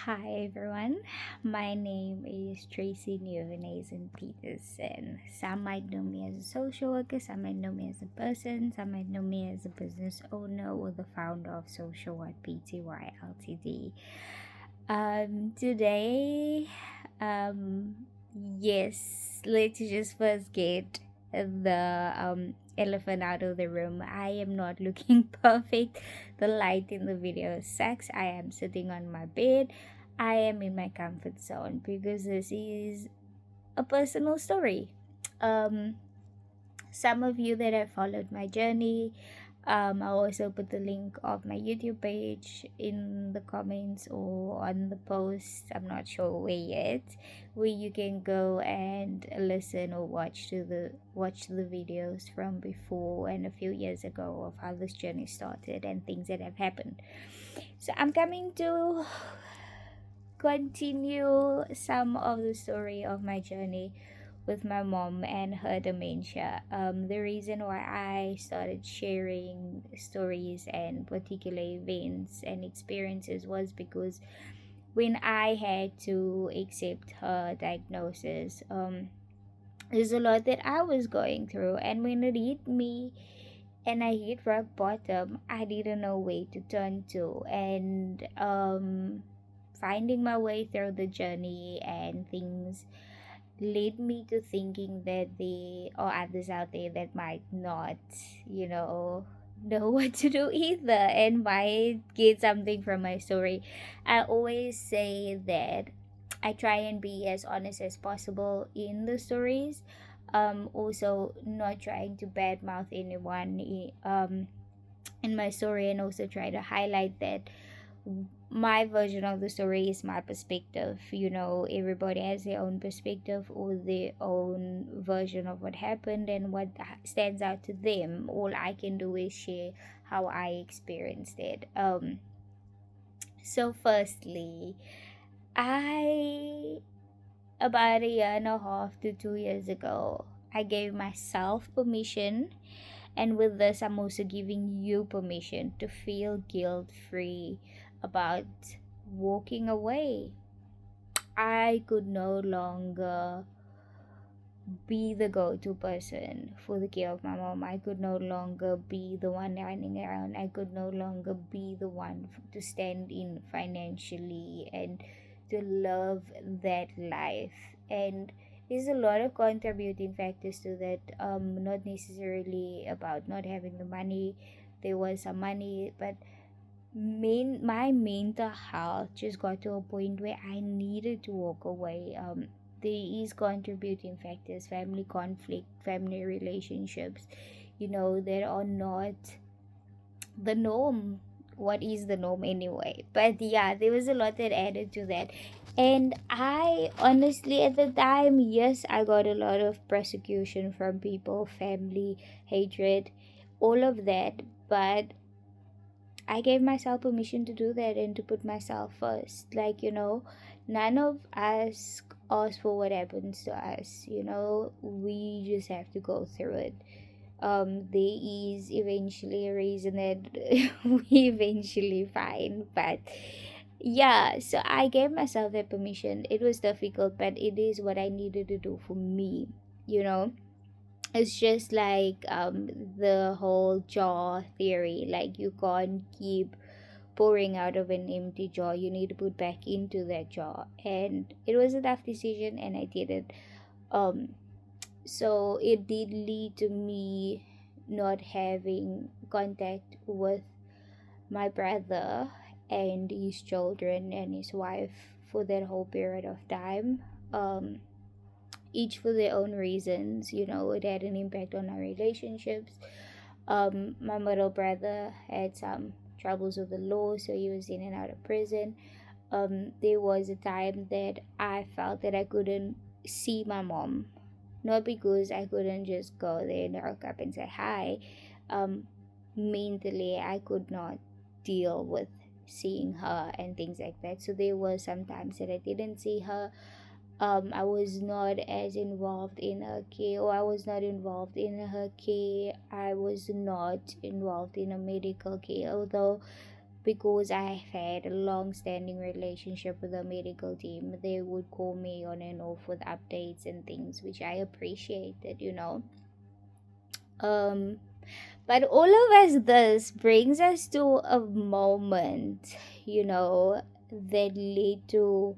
Hi everyone, my name is Tracy Nieuwenheyzen-Petersen. Some might know me as a social worker, some might know me as a person, some might know me as a business owner or the founder of Social What Pty Ltd. Today, um, yes, let's just first get the elephant out of the room. I am not looking perfect. The light in the video sucks. I am sitting on my bed. I am in my comfort zone because this is a personal story. Um, some of you that have followed my journey, I'll also put the link of my YouTube page in the comments or on the post. I'm not sure where yet, where you can go and listen or watch the videos from before and a few years ago of how this journey started and things that have happened. So I'm coming to continue some of the story of my journey with my mom and her dementia. The reason why I started sharing stories and particular events and experiences was because when I had to accept her diagnosis, there's a lot that I was going through, and when it hit me and I hit rock bottom, I didn't know where to turn to, and finding my way through the journey and things led me to thinking that there are others out there that might not, know what to do either and might get something from my story. I always say that I try and be as honest as possible in the stories. Also, not trying to badmouth anyone in my story, and also try to highlight that my version of the story is my perspective. Everybody has their own perspective or their own version of what happened and what stands out to them. All I can do is share how I experienced it. So firstly, I about a year and a half to 2 years ago, I gave myself permission, and with this, I'm also giving you permission to feel guilt free about walking away. I could no longer be the go to person for the care of my mom. I could no longer be the one running around. I could no longer be the one to stand in financially and to love that life. And there's a lot of contributing factors to that. Not necessarily about not having the money. There was some money, but my mental health just got to a point where I needed to walk away. There is contributing factors, family conflict, family relationships, that are not the norm. What is the norm anyway? But yeah, there was a lot that added to that. And I honestly, at the time, yes, I got a lot of persecution from people, family, hatred, all of that. But I gave myself permission to do that and to put myself first. None of us ask for what happens to us. We just have to go through it. There is eventually a reason that we eventually find, but yeah. So I gave myself that permission. It was difficult, but it is what I needed to do for me. You know it's just like the whole jar theory. Like, you can't keep pouring out of an empty jar. You need to put back into that jar, and it was a tough decision, and I did it. Um so it did lead to me not having contact with my brother and his children and his wife for that whole period of time. Each for their own reasons. It had an impact on our relationships. My middle brother had some troubles with the law, so he was in and out of prison. There was a time that I felt that I couldn't see my mom, not because I couldn't just go there and walk up and say hi. Um, Mentally, I could not deal with seeing her and things like that. So there were some times that I didn't see her. I was not as involved in her care, or I was not involved in her care. I was not involved in a medical care, although because I had a long standing relationship with the medical team, they would call me on and off with updates and things, which I appreciated. Um, but all of this brings us to a moment, that led to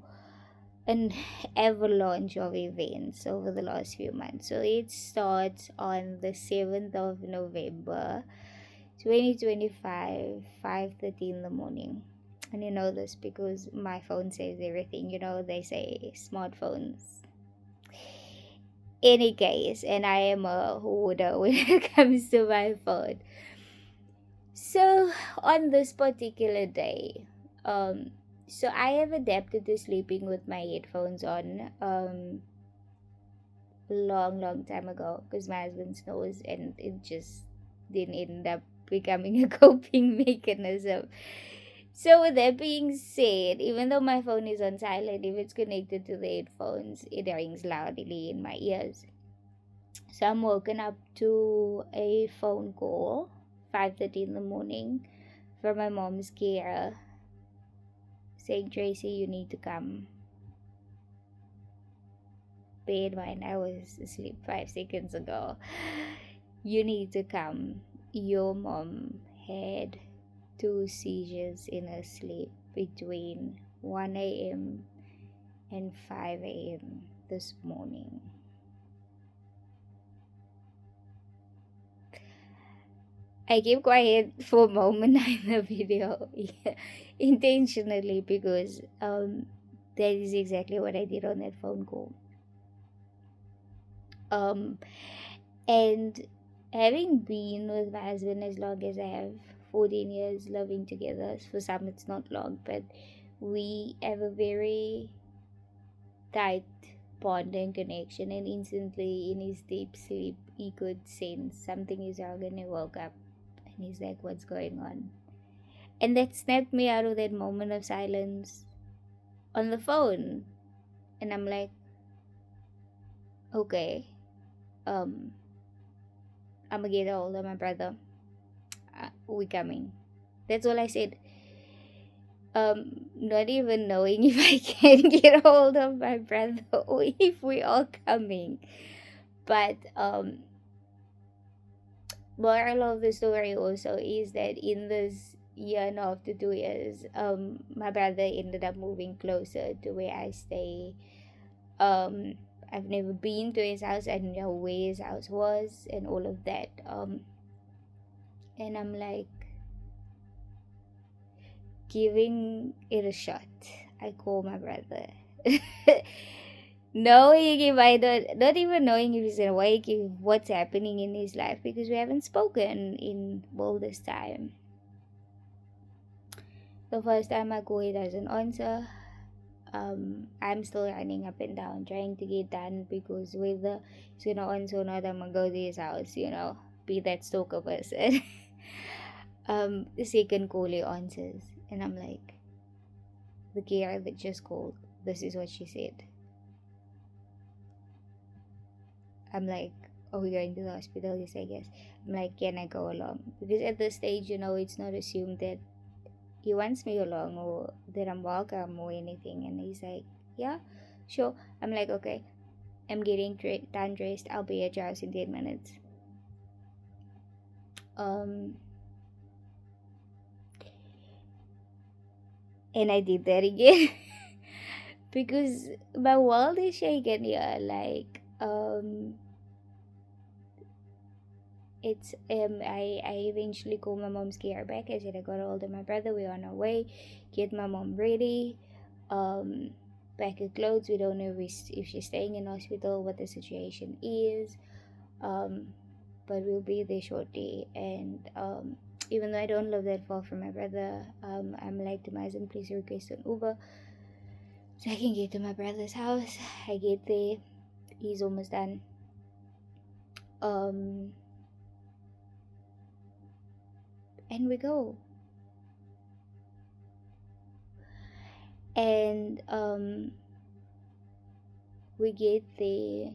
an avalanche of events over the last few months. So it starts on the 7th of November 2025, 5:30 in the morning. And you know this because my phone says everything. They say smartphones. Any case, and I am a hoarder when it comes to my phone. So on this particular day, so I have adapted to sleeping with my headphones on long, long time ago because my husband snores and it just didn't end up becoming a coping mechanism. So with that being said, even though my phone is on silent, if it's connected to the headphones, it rings loudly in my ears. So I'm woken up to a phone call, 5:30 in the morning, from my mom's carer, saying, "Tracy, you need to come." Bear in mind, I was asleep 5 seconds ago. "You need to come. Your mom had 2 seizures in her sleep between 1 a.m. and 5 a.m. this morning." I keep quiet for a moment in the video intentionally because that is exactly what I did on that phone call. Um, and having been with my husband as long as I have, 14 years living together, for some it's not long, but we have a very tight bond and connection, and instantly in his deep sleep he could sense something is wrong, and he woke up and he's like, "What's going on?" And that snapped me out of that moment of silence on the phone. And I'm like, "Okay, um I'm gonna get a hold of my brother. We coming." That's all I said. Not even knowing if I can get a hold of my brother or if we are coming. But moral of the story also is that in this year and a half to 2 years, my brother ended up moving closer to where I stay. I've never been to his house. I didn't know where his house was and all of that. And I'm like, giving it a shot. I call my brother. Knowing if I don't, not even knowing if he's awake, if what's happening in his life, because we haven't spoken in all this time. The first time I call, he doesn't answer. I'm still running up and down trying to get done because whether he's gonna answer or not, I'm gonna go to his house, be that stalker person. The second call he answers, and I'm like, "The carer that just called, this is what she said." I'm like, "Are we going to the hospital?" He said, "Yes." I'm like, "Can I go along?" Because at this stage, it's not assumed that he wants me along or that I'm welcome or anything. And he's like, "Yeah, sure." I'm like, "Okay, I'm getting done dressed. I'll be at your house in 10 minutes." And I did that again because my world is shaken here. Like, it's I eventually called my mom's care back. I said I got hold of my brother, we're on our way, get my mom ready, pack her clothes. We don't know if she's staying in hospital, what the situation is, but we'll be there shortly. And even though I don't live that far from my brother, I'm like to my husband, "Please request an Uber so I can get to my brother's house." I get there, he's almost done. And we go. And we get there,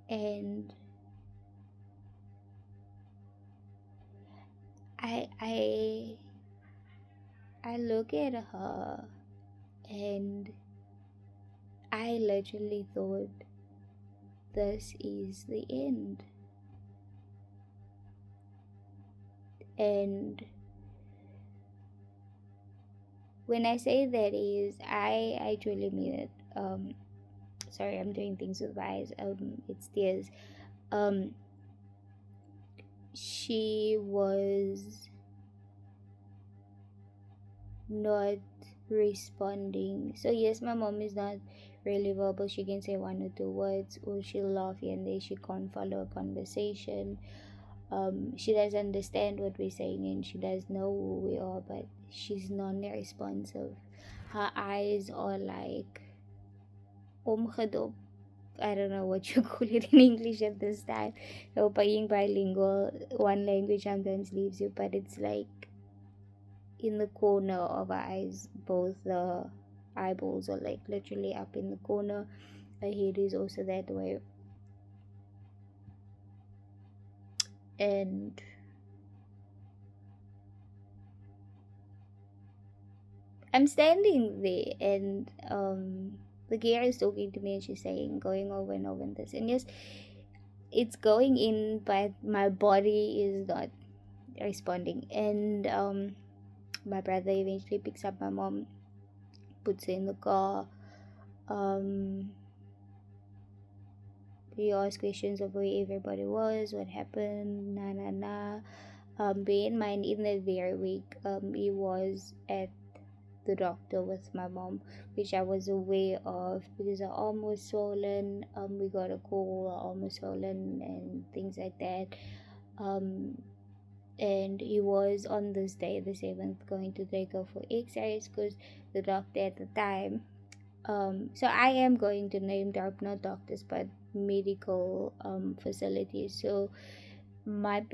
and I I look at her and I literally thought, this is the end. And when I say that is, I truly mean it. Sorry, I'm doing things with my eyes. It's tears. Um, she was not responding. So yes, my mom is not really verbal. She can say one or two words, or she'll laugh here and there. She can't follow a conversation. She does understand what we're saying and she does know who we are, but she's non-responsive. Her eyes are like omgedop. I don't know what you call it in English at this time. So being bilingual, one language sometimes leaves you, but it's like in the corner of our eyes. Both the eyeballs are like literally up in the corner. Her head is also that way. And I'm standing there, and the gear is talking to me, and she's saying, going over and over and this. And yes, it's going in, but my body is not responding. And my brother eventually picks up my mom, puts her in the car. He asked questions of where everybody was, what happened, bear in mind, in that very week, he was at the doctor with my mom, which I was aware of because her arm was swollen. We got a call, her arm was swollen and things like that. And he was on this day, the 7th, going to take her for x-rays because the doctor at the time. So I am going to name drop not doctors but medical facilities. So my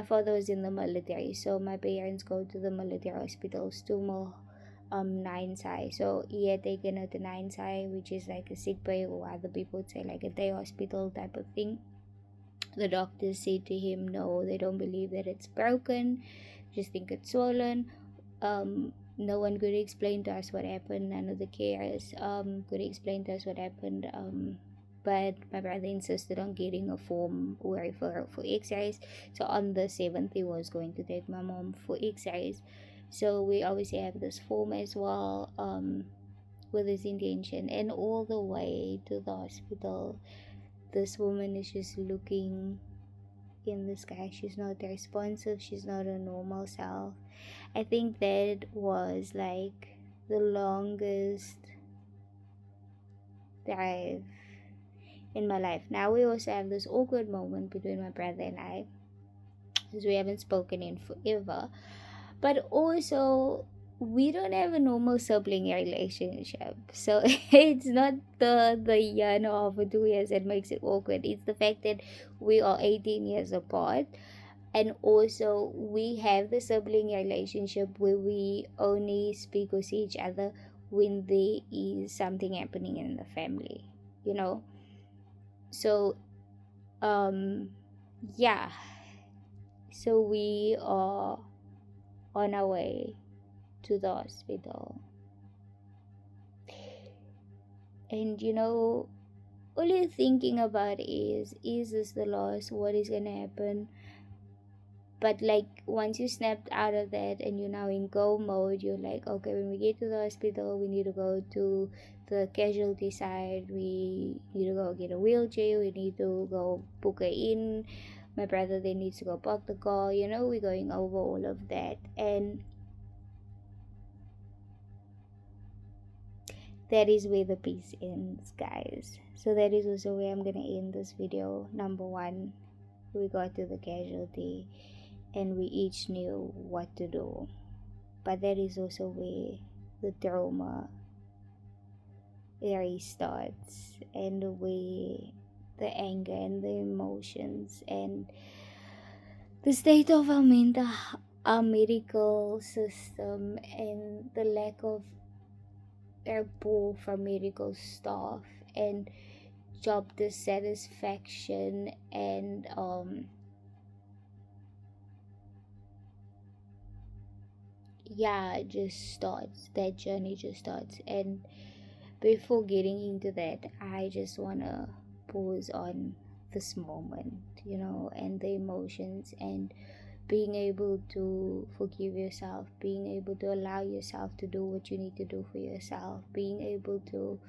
father was in the military, so my parents go to the military hospitals to more nine sai. So he had taken her to nine sai, which is like a sick bay, or other people would say like a day hospital type of thing. The doctors said to him, no, they don't believe that it's broken, just think it's swollen. No one could explain to us what happened. None of the carers could explain to us what happened. But my brother insisted on getting a form or referral for x-rays. So on the 7th, he was going to take my mom for x-rays. So we obviously have this form as well, with this intention. And all the way to the hospital, this woman is just looking in the sky. She's not responsive. She's not a normal self. I think that was like the longest drive in my life. Now we also have this awkward moment between my brother and I, because we haven't spoken in forever. But also, we don't have a normal sibling relationship. So it's not the year and a half or 2 years that makes it awkward. It's the fact that we are 18 years apart. And also, we have the sibling relationship where we only speak or see each other when there is something happening in the family, you know? So, yeah. So we are on our way to the hospital. And all you're thinking about is this the loss? What is gonna happen? But like once you snapped out of that and you're now in go mode, you're like, okay, when we get to the hospital, we need to go to the casualty side, we need to go get a wheelchair, we need to go book her in. My brother then needs to go park the car, we're going over all of that. And that is where the piece ends, guys. So that is also where I'm gonna end this video. Number one, we got to the casualty and we each knew what to do. But that is also where the trauma area starts, and where the anger and the emotions and the state of our medical system, and the lack of rapport from medical staff, and job dissatisfaction, and yeah, it just starts. That journey just starts. And before getting into that, I just wanna pause on this moment, and the emotions, and being able to forgive yourself, being able to allow yourself to do what you need to do for yourself, being able to,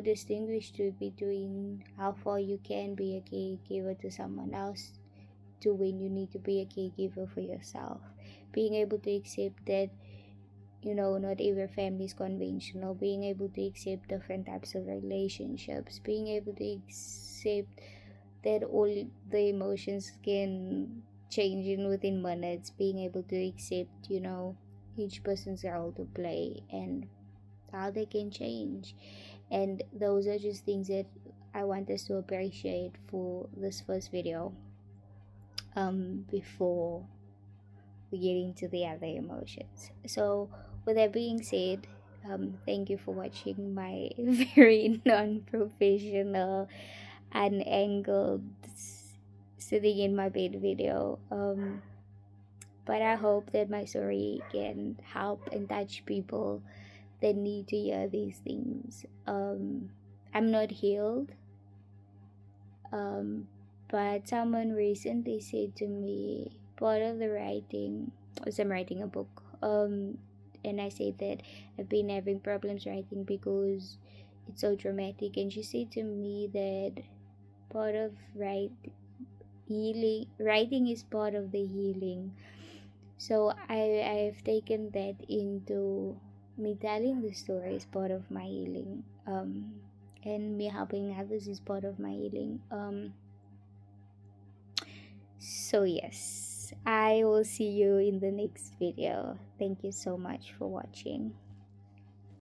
distinguish between how far you can be a caregiver to someone else to when you need to be a caregiver for yourself, being able to accept that, not every family is conventional, being able to accept different types of relationships, being able to accept that all the emotions can change in within minutes, being able to accept, each person's role to play and how they can change. And those are just things that I want us to appreciate for this first video, before we get into the other emotions. So, with that being said, thank you for watching my very non-professional, unangled, sitting in my bed video. But I hope that my story can help and touch people that need to hear these things. I'm not healed, but someone recently said to me, part of the writing was I'm writing a book. And I said that I've been having problems writing because it's so dramatic. And she said to me that part of writing is part of the healing. So I've taken that into me telling the story is part of my healing. And me helping others is part of my healing. So yes, I will see you in the next video. Thank you so much for watching.